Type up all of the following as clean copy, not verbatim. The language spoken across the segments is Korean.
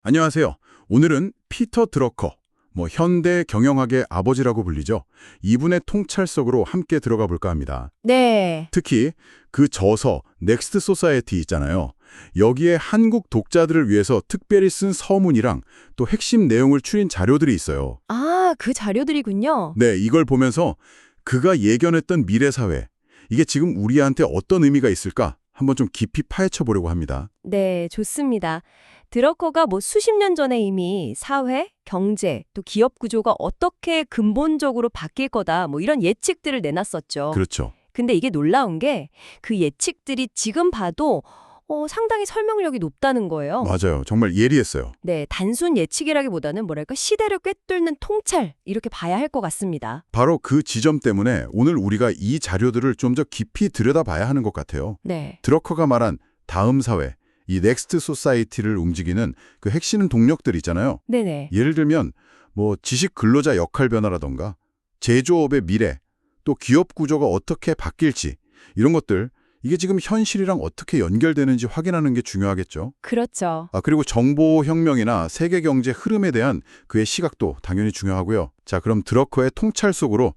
안녕하세요. 오늘은 피터 드러커, 현대 경영학의 아버지라고 불리죠. 이분의 통찰 속으로 함께 들어가 볼까 합니다. 네, 특히 그 저서 넥스트 소사이어티 있잖아요. 여기에 한국 독자들을 위해서 특별히 쓴 서문이랑 또 핵심 내용을 추린 자료들이 있어요. 그 자료들이군요. 네, 이걸 보면서 그가 예견했던 미래 사회, 이게 지금 우리한테 어떤 의미가 있을까? 한번 좀 깊이 파헤쳐 보려고 합니다. 네, 좋습니다. 드러커가 수십 년 전에 이미 사회, 경제, 또 기업 구조가 어떻게 근본적으로 바뀔 거다 이런 예측들을 내놨었죠. 그렇죠. 근데 이게 놀라운 게 그 예측들이 지금 봐도 상당히 설명력이 높다는 거예요. 맞아요. 정말 예리했어요. 네, 단순 예측이라기보다는 시대를 꿰뚫는 통찰 이렇게 봐야 할 것 같습니다. 바로 그 지점 때문에 오늘 우리가 이 자료들을 좀 더 깊이 들여다봐야 하는 것 같아요. 네, 드러커가 말한 다음 사회, 이 넥스트 소사이티를 움직이는 그 핵심 동력들 있잖아요. 네네. 예를 들면 지식 근로자 역할 변화라던가 제조업의 미래, 또 기업 구조가 어떻게 바뀔지 이런 것들 이게 지금 현실이랑 어떻게 연결되는지 확인하는 게 중요하겠죠. 그렇죠. 그리고 정보혁명이나 세계 경제 흐름에 대한 그의 시각도 당연히 중요하고요. 자, 그럼 드러커의 통찰 속으로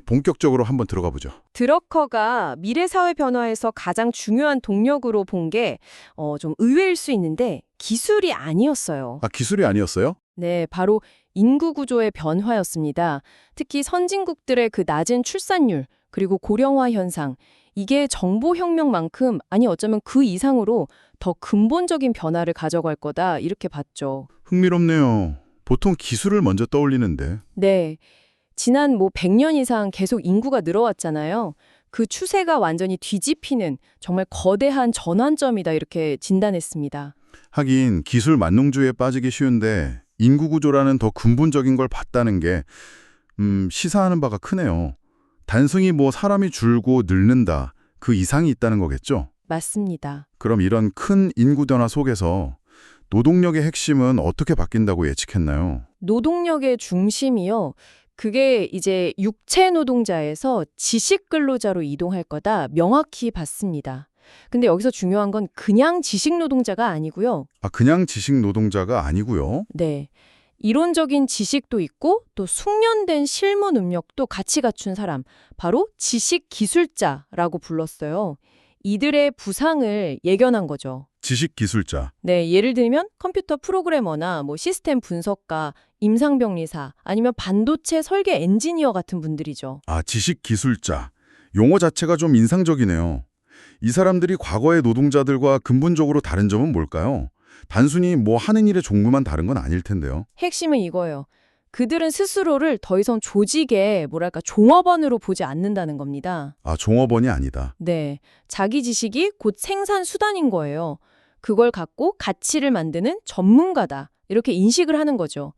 본격적으로 한번 들어가 보죠. 드러커가 미래 사회 변화에서 가장 중요한 동력으로 본 게 좀 의외일 수 있는데 기술이 아니었어요. 기술이 아니었어요? 네, 바로 인구 구조의 변화였습니다. 특히 선진국들의 그 낮은 출산율 그리고 고령화 현상 이게 정보혁명만큼 아니 어쩌면 그 이상으로 더 근본적인 변화를 가져갈 거다 이렇게 봤죠. 흥미롭네요. 보통 기술을 먼저 떠올리는데. 네. 지난 100년 이상 계속 인구가 늘어왔잖아요. 그 추세가 완전히 뒤집히는 정말 거대한 전환점이다 이렇게 진단했습니다. 하긴 기술 만능주의에 빠지기 쉬운데 인구 구조라는 더 근본적인 걸 봤다는 게 시사하는 바가 크네요. 단순히 사람이 줄고 늙는다, 그 이상이 있다는 거겠죠? 맞습니다. 그럼 이런 큰 인구 변화 속에서 노동력의 핵심은 어떻게 바뀐다고 예측했나요? 노동력의 중심이요. 그게 이제 육체 노동자에서 지식 근로자로 이동할 거다 명확히 봤습니다. 근데 여기서 중요한 건 그냥 지식 노동자가 아니고요. 그냥 지식 노동자가 아니고요. 네. 이론적인 지식도 있고 또 숙련된 실무 능력도 같이 갖춘 사람, 바로 지식 기술자라고 불렀어요. 이들의 부상을 예견한 거죠. 지식 기술자. 네, 예를 들면 컴퓨터 프로그래머나 시스템 분석가, 임상병리사, 아니면 반도체 설계 엔지니어 같은 분들이죠. 지식 기술자. 용어 자체가 좀 인상적이네요. 이 사람들이 과거의 노동자들과 근본적으로 다른 점은 뭘까요? 단순히 하는 일의 종류만 다른 건 아닐 텐데요. 핵심은 이거예요. 그들은 스스로를 더 이상 조직의 종업원으로 보지 않는다는 겁니다. 종업원이 아니다. 네, 자기 지식이 곧 생산 수단인 거예요. 그걸 갖고 가치를 만드는 전문가다. 이렇게 인식을 하는 거죠.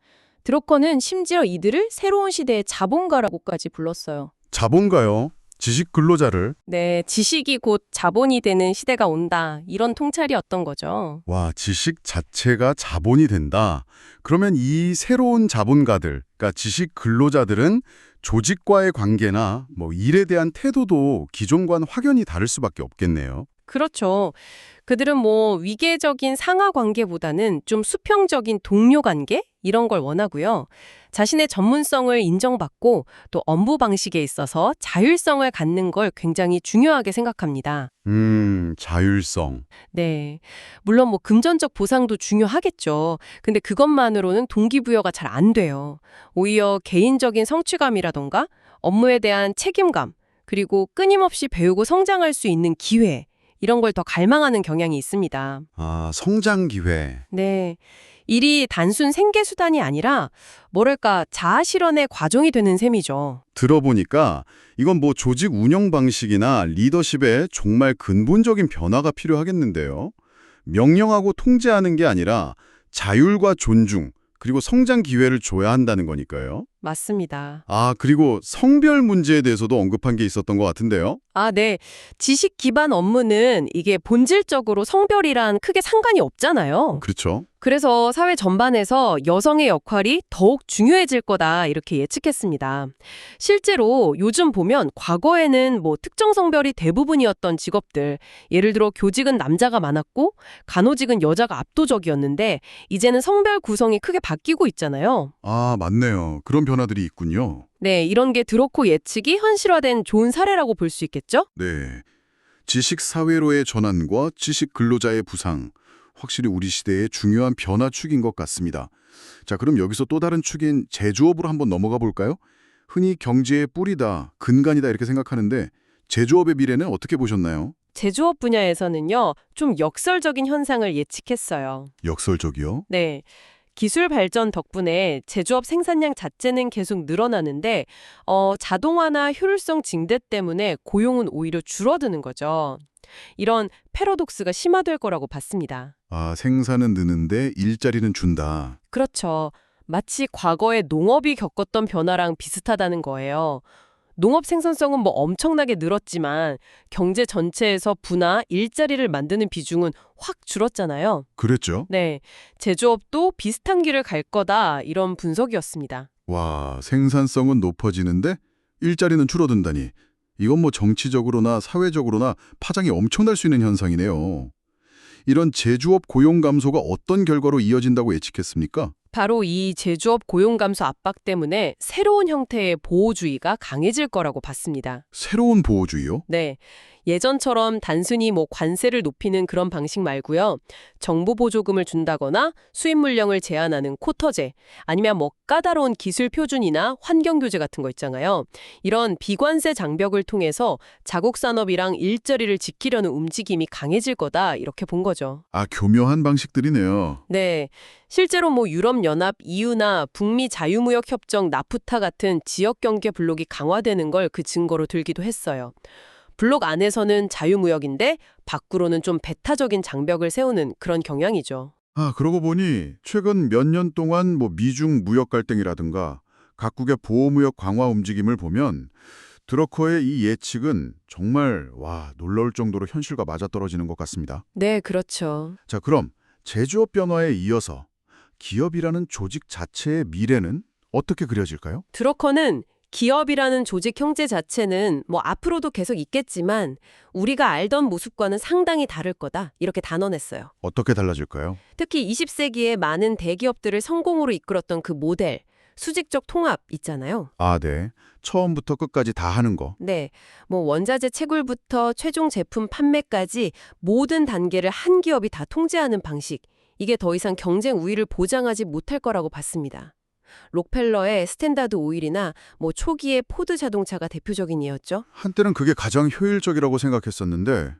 드러커는 심지어 이들을 새로운 시대의 자본가라고까지 불렀어요. 자본가요? 지식 근로자를? 네, 지식이 곧 자본이 되는 시대가 온다. 이런 통찰이었던 거죠. 와, 지식 자체가 자본이 된다. 그러면 이 새로운 자본가들, 그러니까 지식 근로자들은 조직과의 관계나 일에 대한 태도도 기존과는 확연히 다를 수밖에 없겠네요. 그렇죠. 그들은 위계적인 상하 관계보다는 좀 수평적인 동료 관계? 이런 걸 원하고요. 자신의 전문성을 인정받고 또 업무 방식에 있어서 자율성을 갖는 걸 굉장히 중요하게 생각합니다. 자율성. 네. 물론 금전적 보상도 중요하겠죠. 근데 그것만으로는 동기부여가 잘 안 돼요. 오히려 개인적인 성취감이라던가 업무에 대한 책임감, 그리고 끊임없이 배우고 성장할 수 있는 기회, 이런 걸 더 갈망하는 경향이 있습니다. 성장 기회. 네. 일이 단순 생계수단이 아니라 자아 실현의 과정이 되는 셈이죠. 들어보니까 이건 조직 운영 방식이나 리더십에 정말 근본적인 변화가 필요하겠는데요. 명령하고 통제하는 게 아니라 자율과 존중, 그리고 성장 기회를 줘야 한다는 거니까요. 맞습니다. 그리고 성별 문제에 대해서도 언급한 게 있었던 것 같은데요. 네. 지식 기반 업무는 이게 본질적으로 성별이랑 크게 상관이 없잖아요. 그렇죠. 그래서 사회 전반에서 여성의 역할이 더욱 중요해질 거다 이렇게 예측했습니다. 실제로 요즘 보면 과거에는 특정 성별이 대부분이었던 직업들, 예를 들어 교직은 남자가 많았고 간호직은 여자가 압도적이었는데 이제는 성별 구성이 크게 바뀌고 있잖아요. 아, 맞네요. 그런 변화들이 있군요. 네, 이런 게 드러코 예측이 현실화된 좋은 사례라고 볼 수 있겠죠? 네. 지식 사회로의 전환과 지식 근로자의 부상, 확실히 우리 시대의 중요한 변화축인 것 같습니다. 자, 그럼 여기서 또 다른 축인 제조업으로 한번 넘어가 볼까요? 흔히 경제의 뿌리다, 근간이다 이렇게 생각하는데 제조업의 미래는 어떻게 보셨나요? 제조업 분야에서는요, 좀 역설적인 현상을 예측했어요. 역설적이요? 네. 기술 발전 덕분에 제조업 생산량 자체는 계속 늘어나는데 자동화나 효율성 증대 때문에 고용은 오히려 줄어드는 거죠. 이런 패러독스가 심화될 거라고 봤습니다. 아, 생산은 느는데 일자리는 준다. 그렇죠. 마치 과거에 농업이 겪었던 변화랑 비슷하다는 거예요. 농업 생산성은 엄청나게 늘었지만 경제 전체에서 부나 일자리를 만드는 비중은 확 줄었잖아요. 그랬죠? 네, 제조업도 비슷한 길을 갈 거다 이런 분석이었습니다. 와, 생산성은 높아지는데 일자리는 줄어든다니. 이건 정치적으로나 사회적으로나 파장이 엄청날 수 있는 현상이네요. 이런 제조업 고용 감소가 어떤 결과로 이어진다고 예측했습니까? 바로 이 제조업 고용 감소 압박 때문에 새로운 형태의 보호주의가 강해질 거라고 봤습니다. 새로운 보호주의요? 네. 예전처럼 단순히 관세를 높이는 그런 방식 말고요. 정부 보조금을 준다거나 수입 물량을 제한하는 쿼터제, 아니면 까다로운 기술 표준이나 환경 규제 같은 거 있잖아요. 이런 비관세 장벽을 통해서 자국 산업이랑 일자리를 지키려는 움직임이 강해질 거다 이렇게 본 거죠. 아, 교묘한 방식들이네요. 네. 실제로 유럽연합, EU나 북미 자유무역협정 나프타 같은 지역 경계 블록이 강화되는 걸 그 증거로 들기도 했어요. 블록 안에서는 자유무역인데 밖으로는 좀 배타적인 장벽을 세우는 그런 경향이죠. 아, 그러고 보니 최근 몇 년 동안 미중 무역 갈등이라든가 각국의 보호무역 강화 움직임을 보면 드러커의 이 예측은 정말 놀라울 정도로 현실과 맞아떨어지는 것 같습니다. 네, 그렇죠. 자, 그럼 제조업 변화에 이어서 기업이라는 조직 자체의 미래는 어떻게 그려질까요? 드러커는 기업이라는 조직 형제 자체는 앞으로도 계속 있겠지만 우리가 알던 모습과는 상당히 다를 거다 이렇게 단언했어요. 어떻게 달라질까요? 특히 20세기에 많은 대기업들을 성공으로 이끌었던 그 모델, 수직적 통합 있잖아요. 아, 네. 처음부터 끝까지 다 하는 거. 네, 원자재 채굴부터 최종 제품 판매까지 모든 단계를 한 기업이 다 통제하는 방식. 이게 더 이상 경쟁 우위를 보장하지 못할 거라고 봤습니다. 록펠러의 스탠다드 오일이나 초기의 포드 자동차가 대표적인 예였죠. 한때는 그게 가장 효율적이라고 생각했었는데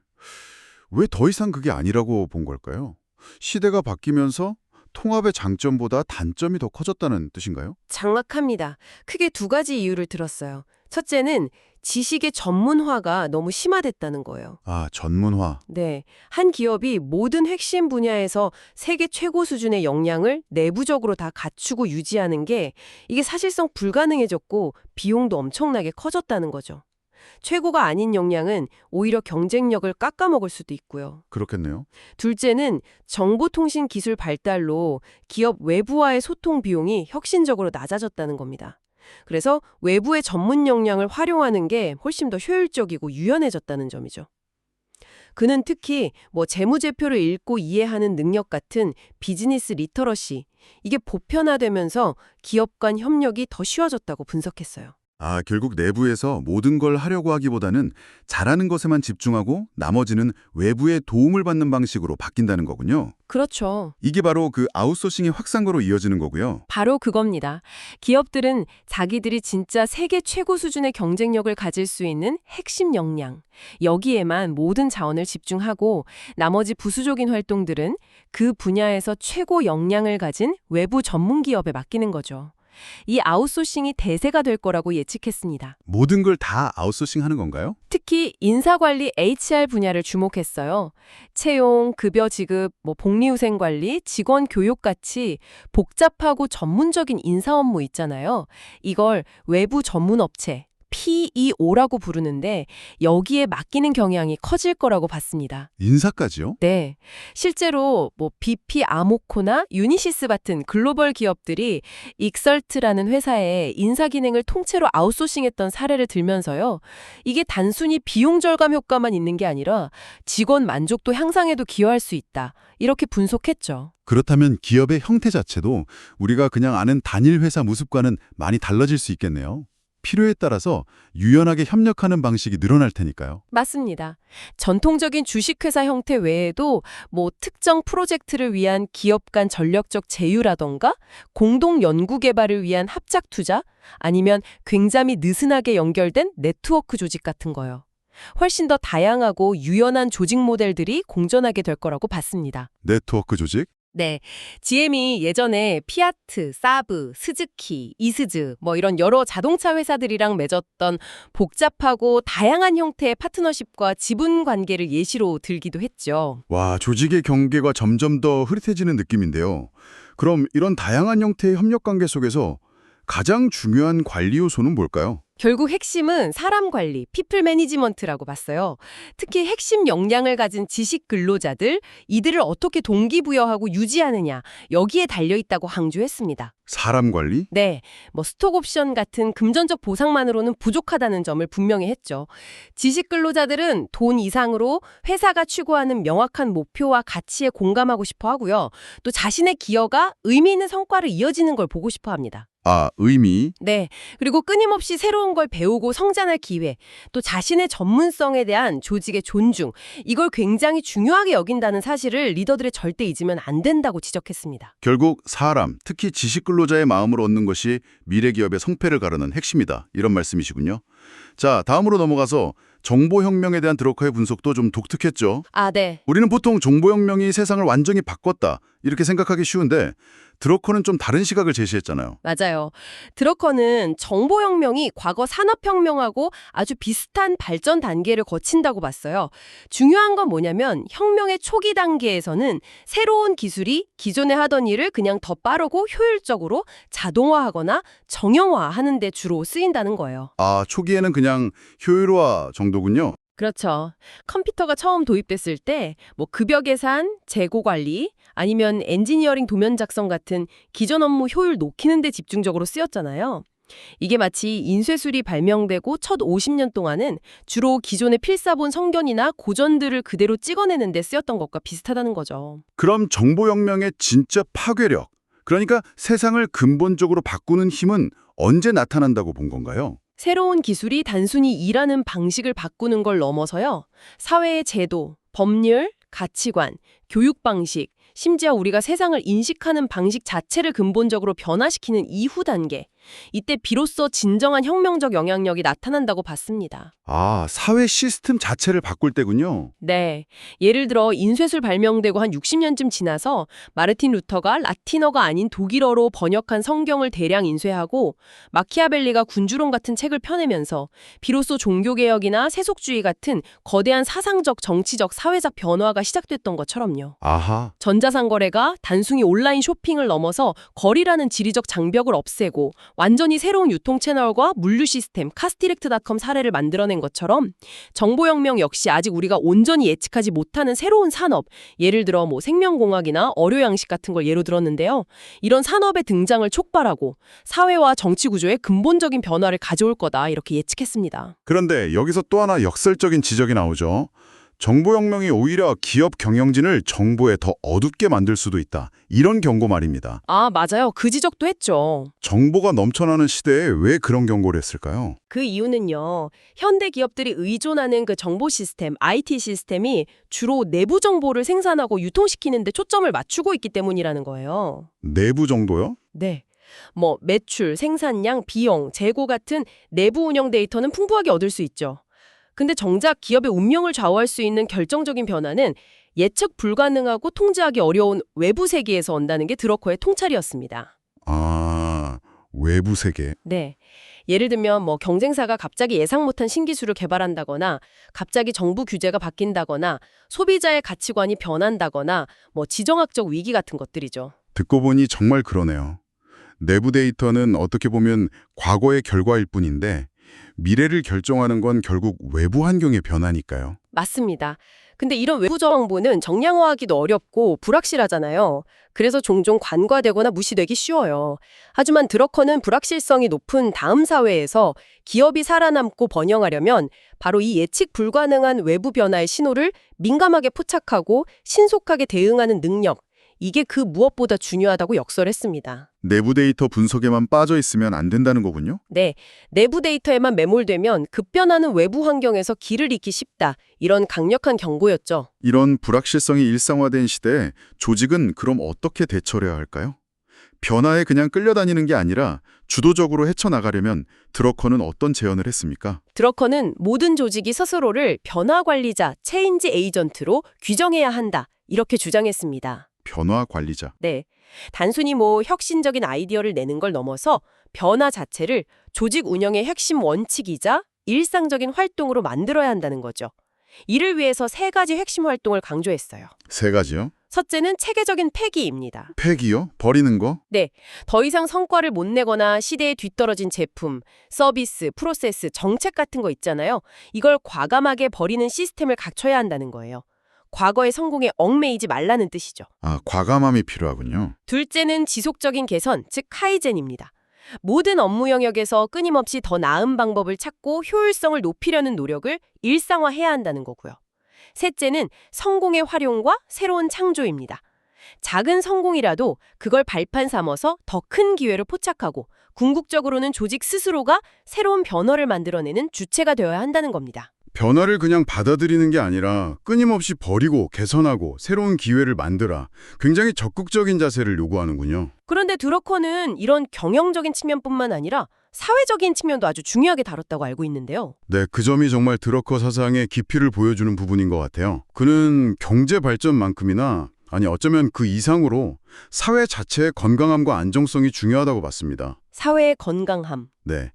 왜 더 이상 그게 아니라고 본 걸까요? 시대가 바뀌면서 통합의 장점보다 단점이 더 커졌다는 뜻인가요? 장악합니다. 크게 두 가지 이유를 들었어요. 첫째는 지식의 전문화가 너무 심화됐다는 거예요. 아, 전문화. 네, 한 기업이 모든 핵심 분야에서 세계 최고 수준의 역량을 내부적으로 다 갖추고 유지하는 게 이게 사실상 불가능해졌고 비용도 엄청나게 커졌다는 거죠. 최고가 아닌 역량은 오히려 경쟁력을 깎아먹을 수도 있고요. 그렇겠네요. 둘째는 정보통신 기술 발달로 기업 외부와의 소통 비용이 혁신적으로 낮아졌다는 겁니다. 그래서 외부의 전문 역량을 활용하는 게 훨씬 더 효율적이고 유연해졌다는 점이죠. 그는 특히 재무제표를 읽고 이해하는 능력 같은 비즈니스 리터러시, 이게 보편화되면서 기업 간 협력이 더 쉬워졌다고 분석했어요. 아, 결국 내부에서 모든 걸 하려고 하기보다는 잘하는 것에만 집중하고 나머지는 외부의 도움을 받는 방식으로 바뀐다는 거군요. 그렇죠. 이게 바로 그 아웃소싱의 확산으로 이어지는 거고요. 바로 그겁니다. 기업들은 자기들이 진짜 세계 최고 수준의 경쟁력을 가질 수 있는 핵심 역량, 여기에만 모든 자원을 집중하고 나머지 부수적인 활동들은 그 분야에서 최고 역량을 가진 외부 전문 기업에 맡기는 거죠. 이 아웃소싱이 대세가 될 거라고 예측했습니다. 모든 걸 다 아웃소싱 하는 건가요? 특히 인사관리 HR 분야를 주목했어요. 채용, 급여 지급, 복리후생관리, 직원 교육 같이 복잡하고 전문적인 인사 업무 있잖아요. 이걸 외부 전문 업체, PEO라고 부르는데 여기에 맡기는 경향이 커질 거라고 봤습니다. 인사까지요? 네. 실제로 BP 아모코나 유니시스 같은 글로벌 기업들이 익설트라는 회사에 인사 기능을 통째로 아웃소싱했던 사례를 들면서요. 이게 단순히 비용 절감 효과만 있는 게 아니라 직원 만족도 향상에도 기여할 수 있다. 이렇게 분석했죠. 그렇다면 기업의 형태 자체도 우리가 그냥 아는 단일 회사 모습과는 많이 달라질 수 있겠네요. 필요에 따라서 유연하게 협력하는 방식이 늘어날 테니까요. 맞습니다. 전통적인 주식회사 형태 외에도 특정 프로젝트를 위한 기업 간 전력적 제휴라던가 공동 연구 개발을 위한 합작 투자 아니면 굉장히 느슨하게 연결된 네트워크 조직 같은 거요. 훨씬 더 다양하고 유연한 조직 모델들이 공존하게 될 거라고 봤습니다. 네트워크 조직? 네. GM이 예전에 피아트, 사브, 스즈키, 이스즈 이런 여러 자동차 회사들이랑 맺었던 복잡하고 다양한 형태의 파트너십과 지분 관계를 예시로 들기도 했죠. 와, 조직의 경계가 점점 더 흐릿해지는 느낌인데요. 그럼 이런 다양한 형태의 협력 관계 속에서 가장 중요한 관리 요소는 뭘까요? 결국 핵심은 사람 관리, 피플 매니지먼트라고 봤어요. 특히 핵심 역량을 가진 지식 근로자들, 이들을 어떻게 동기부여하고 유지하느냐, 여기에 달려있다고 강조했습니다. 사람 관리? 네, 스톡 옵션 같은 금전적 보상만으로는 부족하다는 점을 분명히 했죠. 지식 근로자들은 돈 이상으로 회사가 추구하는 명확한 목표와 가치에 공감하고 싶어 하고요. 또 자신의 기여가 의미 있는 성과를 이어지는 걸 보고 싶어 합니다. 아, 의미? 네. 그리고 끊임없이 새로운 걸 배우고 성장할 기회, 또 자신의 전문성에 대한 조직의 존중, 이걸 굉장히 중요하게 여긴다는 사실을 리더들이 절대 잊으면 안 된다고 지적했습니다. 결국 사람, 특히 지식 근로자의 마음을 얻는 것이 미래 기업의 성패를 가르는 핵심이다. 이런 말씀이시군요. 자, 다음으로 넘어가서 정보혁명에 대한 드러커의 분석도 좀 독특했죠. 아, 네. 우리는 보통 정보혁명이 세상을 완전히 바꿨다 이렇게 생각하기 쉬운데 드러커는 좀 다른 시각을 제시했잖아요. 맞아요. 드러커는 정보혁명이 과거 산업혁명하고 아주 비슷한 발전 단계를 거친다고 봤어요. 중요한 건 뭐냐면 혁명의 초기 단계에서는 새로운 기술이 기존에 하던 일을 그냥 더 빠르고 효율적으로 자동화하거나 정형화하는 데 주로 쓰인다는 거예요. 아, 초기에는 그냥 효율화 정도군요. 그렇죠. 컴퓨터가 처음 도입됐을 때 급여 계산, 재고 관리, 아니면 엔지니어링 도면 작성 같은 기존 업무 효율 높이는 데 집중적으로 쓰였잖아요. 이게 마치 인쇄술이 발명되고 첫 50년 동안은 주로 기존의 필사본 성견이나 고전들을 그대로 찍어내는 데 쓰였던 것과 비슷하다는 거죠. 그럼 정보혁명의 진짜 파괴력, 그러니까 세상을 근본적으로 바꾸는 힘은 언제 나타난다고 본 건가요? 새로운 기술이 단순히 일하는 방식을 바꾸는 걸 넘어서요. 사회의 제도, 법률, 가치관, 교육 방식, 심지어 우리가 세상을 인식하는 방식 자체를 근본적으로 변화시키는 이후 단계. 이때 비로소 진정한 혁명적 영향력이 나타난다고 봤습니다. 아, 사회 시스템 자체를 바꿀 때군요. 네. 예를 들어 인쇄술 발명되고 한 60년쯤 지나서 마르틴 루터가 라틴어가 아닌 독일어로 번역한 성경을 대량 인쇄하고 마키아벨리가 군주론 같은 책을 펴내면서 비로소 종교개혁이나 세속주의 같은 거대한 사상적, 정치적, 사회적 변화가 시작됐던 것처럼요. 아하. 전자상거래가 단순히 온라인 쇼핑을 넘어서 거리라는 지리적 장벽을 없애고 완전히 새로운 유통 채널과 물류 시스템, 카스디렉트닷컴 사례를 만들어낸 것처럼 정보혁명 역시 아직 우리가 온전히 예측하지 못하는 새로운 산업, 예를 들어 생명공학이나 어료양식 같은 걸 예로 들었는데요. 이런 산업의 등장을 촉발하고 사회와 정치 구조에 근본적인 변화를 가져올 거다 이렇게 예측했습니다. 그런데 여기서 또 하나 역설적인 지적이 나오죠. 정보혁명이 오히려 기업 경영진을 정보에 더 어둡게 만들 수도 있다. 이런 경고 말입니다. 아, 맞아요. 그 지적도 했죠. 정보가 넘쳐나는 시대에 왜 그런 경고를 했을까요? 그 이유는요. 현대 기업들이 의존하는 그 정보 시스템, IT 시스템이 주로 내부 정보를 생산하고 유통시키는 데 초점을 맞추고 있기 때문이라는 거예요. 내부 정도요? 네. 매출, 생산량, 비용, 재고 같은 내부 운영 데이터는 풍부하게 얻을 수 있죠. 근데 정작 기업의 운명을 좌우할 수 있는 결정적인 변화는 예측 불가능하고 통제하기 어려운 외부 세계에서 온다는 게 드러커의 통찰이었습니다. 아, 외부 세계. 네. 예를 들면 경쟁사가 갑자기 예상 못한 신기술을 개발한다거나 갑자기 정부 규제가 바뀐다거나 소비자의 가치관이 변한다거나 지정학적 위기 같은 것들이죠. 듣고 보니 정말 그러네요. 내부 데이터는 어떻게 보면 과거의 결과일 뿐인데 미래를 결정하는 건 결국 외부 환경의 변화니까요. 맞습니다. 근데 이런 외부 정보는 정량화하기도 어렵고 불확실하잖아요. 그래서 종종 간과되거나 무시되기 쉬워요. 하지만 드러커는 불확실성이 높은 다음 사회에서 기업이 살아남고 번영하려면 바로 이 예측 불가능한 외부 변화의 신호를 민감하게 포착하고 신속하게 대응하는 능력, 이게 그 무엇보다 중요하다고 역설했습니다. 내부 데이터 분석에만 빠져 있으면 안 된다는 거군요. 네, 내부 데이터에만 매몰되면 급변하는 외부 환경에서 길을 잃기 쉽다. 이런 강력한 경고였죠. 이런 불확실성이 일상화된 시대에 조직은 그럼 어떻게 대처해야 할까요? 변화에 그냥 끌려다니는 게 아니라 주도적으로 헤쳐나가려면 드러커는 어떤 제언을 했습니까? 드러커는 모든 조직이 스스로를 변화 관리자, 체인지 에이전트로 규정해야 한다. 이렇게 주장했습니다. 변화 관리자. 네. 단순히 혁신적인 아이디어를 내는 걸 넘어서 변화 자체를 조직 운영의 핵심 원칙이자 일상적인 활동으로 만들어야 한다는 거죠. 이를 위해서 세 가지 핵심 활동을 강조했어요. 세 가지요? 첫째는 체계적인 폐기입니다. 폐기요? 버리는 거? 네, 더 이상 성과를 못 내거나 시대에 뒤떨어진 제품, 서비스, 프로세스, 정책 같은 거 있잖아요. 이걸 과감하게 버리는 시스템을 갖춰야 한다는 거예요. 과거의 성공에 얽매이지 말라는 뜻이죠. 아, 과감함이 필요하군요. 둘째는 지속적인 개선, 즉 카이젠입니다. 모든 업무 영역에서 끊임없이 더 나은 방법을 찾고 효율성을 높이려는 노력을 일상화해야 한다는 거고요. 셋째는 성공의 활용과 새로운 창조입니다. 작은 성공이라도 그걸 발판 삼아서 더 큰 기회를 포착하고 궁극적으로는 조직 스스로가 새로운 변화를 만들어내는 주체가 되어야 한다는 겁니다. 변화를 그냥 받아들이는 게 아니라 끊임없이 버리고 개선하고 새로운 기회를 만들어 굉장히 적극적인 자세를 요구하는군요. 그런데 드러커는 이런 경영적인 측면뿐만 아니라 사회적인 측면도 아주 중요하게 다뤘다고 알고 있는데요. 네, 그 점이 정말 드러커 사상의 깊이를 보여주는 부분인 것 같아요. 그는 경제 발전만큼이나 아니 어쩌면 그 이상으로 사회 자체의 건강함과 안정성이 중요하다고 봤습니다. 사회의 건강함. 네.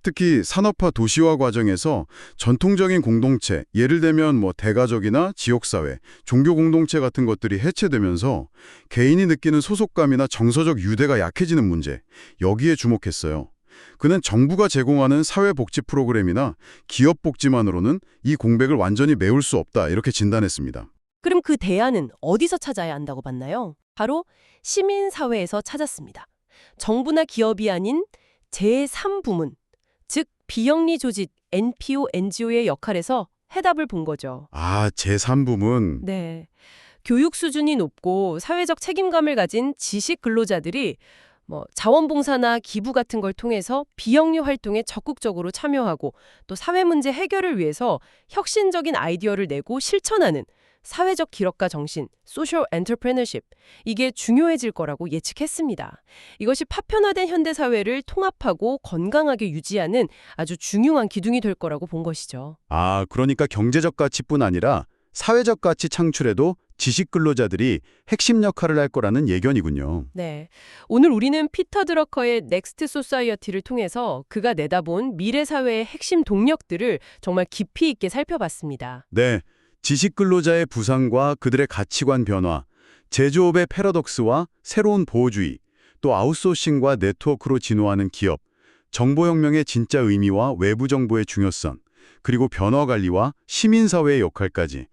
특히 산업화 도시화 과정에서 전통적인 공동체, 예를 들면 대가족이나 지역사회, 종교 공동체 같은 것들이 해체되면서 개인이 느끼는 소속감이나 정서적 유대가 약해지는 문제, 여기에 주목했어요. 그는 정부가 제공하는 사회복지 프로그램이나 기업복지만으로는 이 공백을 완전히 메울 수 없다, 이렇게 진단했습니다. 그럼 그 대안은 어디서 찾아야 한다고 봤나요? 바로 시민사회에서 찾았습니다. 정부나 기업이 아닌 제3부문, 즉 비영리 조직 NPO, NGO의 역할에서 해답을 본 거죠. 아, 제3부문. 네. 교육 수준이 높고 사회적 책임감을 가진 지식 근로자들이 자원봉사나 기부 같은 걸 통해서 비영리 활동에 적극적으로 참여하고 또 사회 문제 해결을 위해서 혁신적인 아이디어를 내고 실천하는 사회적 기록가 정신, 소셜 엔터프레너십, 이게 중요해질 거라고 예측했습니다. 이것이 파편화된 현대사회를 통합하고 건강하게 유지하는 아주 중요한 기둥이 될 거라고 본 것이죠. 아, 그러니까 경제적 가치뿐 아니라 사회적 가치 창출에도 지식 근로자들이 핵심 역할을 할 거라는 예견이군요. 네. 오늘 우리는 피터 드러커의 넥스트 소사이어티를 통해서 그가 내다본 미래 사회의 핵심 동력들을 정말 깊이 있게 살펴봤습니다. 네. 지식 근로자의 부상과 그들의 가치관 변화, 제조업의 패러독스와 새로운 보호주의, 또 아웃소싱과 네트워크로 진화하는 기업, 정보혁명의 진짜 의미와 외부 정보의 중요성, 그리고 변화 관리와 시민사회의 역할까지.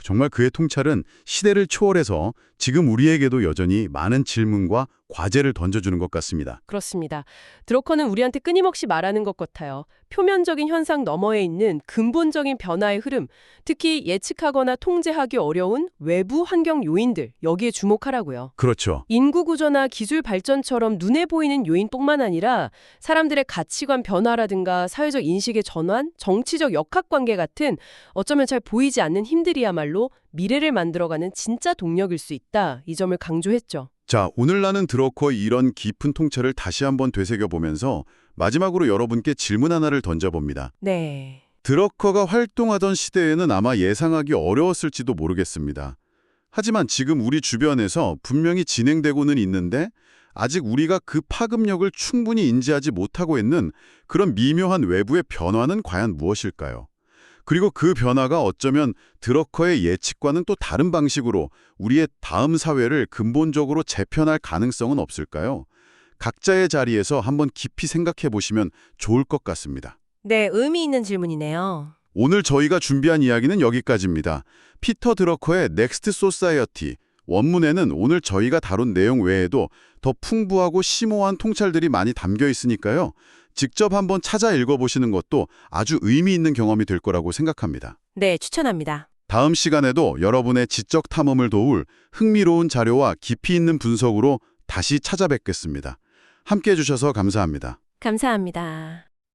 정말 그의 통찰은 시대를 초월해서 지금 우리에게도 여전히 많은 질문과 과제를 던져주는 것 같습니다. 그렇습니다. 드러커는 우리한테 끊임없이 말하는 것 같아요. 표면적인 현상 너머에 있는 근본적인 변화의 흐름, 특히 예측하거나 통제하기 어려운 외부 환경 요인들, 여기에 주목하라고요. 그렇죠. 인구 구조나 기술 발전처럼 눈에 보이는 요인뿐만 아니라 사람들의 가치관 변화라든가 사회적 인식의 전환, 정치적 역학관계 같은 어쩌면 잘 보이지 않는 힘들이야말로 미래를 만들어가는 진짜 동력일 수 있다. 이 점을 강조했죠. 자, 오늘 나는 드러커의 이런 깊은 통찰을 다시 한번 되새겨보면서 마지막으로 여러분께 질문 하나를 던져봅니다. 네. 드러커가 활동하던 시대에는 아마 예상하기 어려웠을지도 모르겠습니다. 하지만 지금 우리 주변에서 분명히 진행되고는 있는데 아직 우리가 그 파급력을 충분히 인지하지 못하고 있는 그런 미묘한 외부의 변화는 과연 무엇일까요? 그리고 그 변화가 어쩌면 드러커의 예측과는 또 다른 방식으로 우리의 다음 사회를 근본적으로 재편할 가능성은 없을까요? 각자의 자리에서 한번 깊이 생각해 보시면 좋을 것 같습니다. 네, 의미 있는 질문이네요. 오늘 저희가 준비한 이야기는 여기까지입니다. 피터 드러커의 넥스트 소사이어티. 원문에는 오늘 저희가 다룬 내용 외에도 더 풍부하고 심오한 통찰들이 많이 담겨 있으니까요. 직접 한번 찾아 읽어보시는 것도 아주 의미 있는 경험이 될 거라고 생각합니다. 네, 추천합니다. 다음 시간에도 여러분의 지적 탐험을 도울 흥미로운 자료와 깊이 있는 분석으로 다시 찾아뵙겠습니다. 함께해 주셔서 감사합니다. 감사합니다.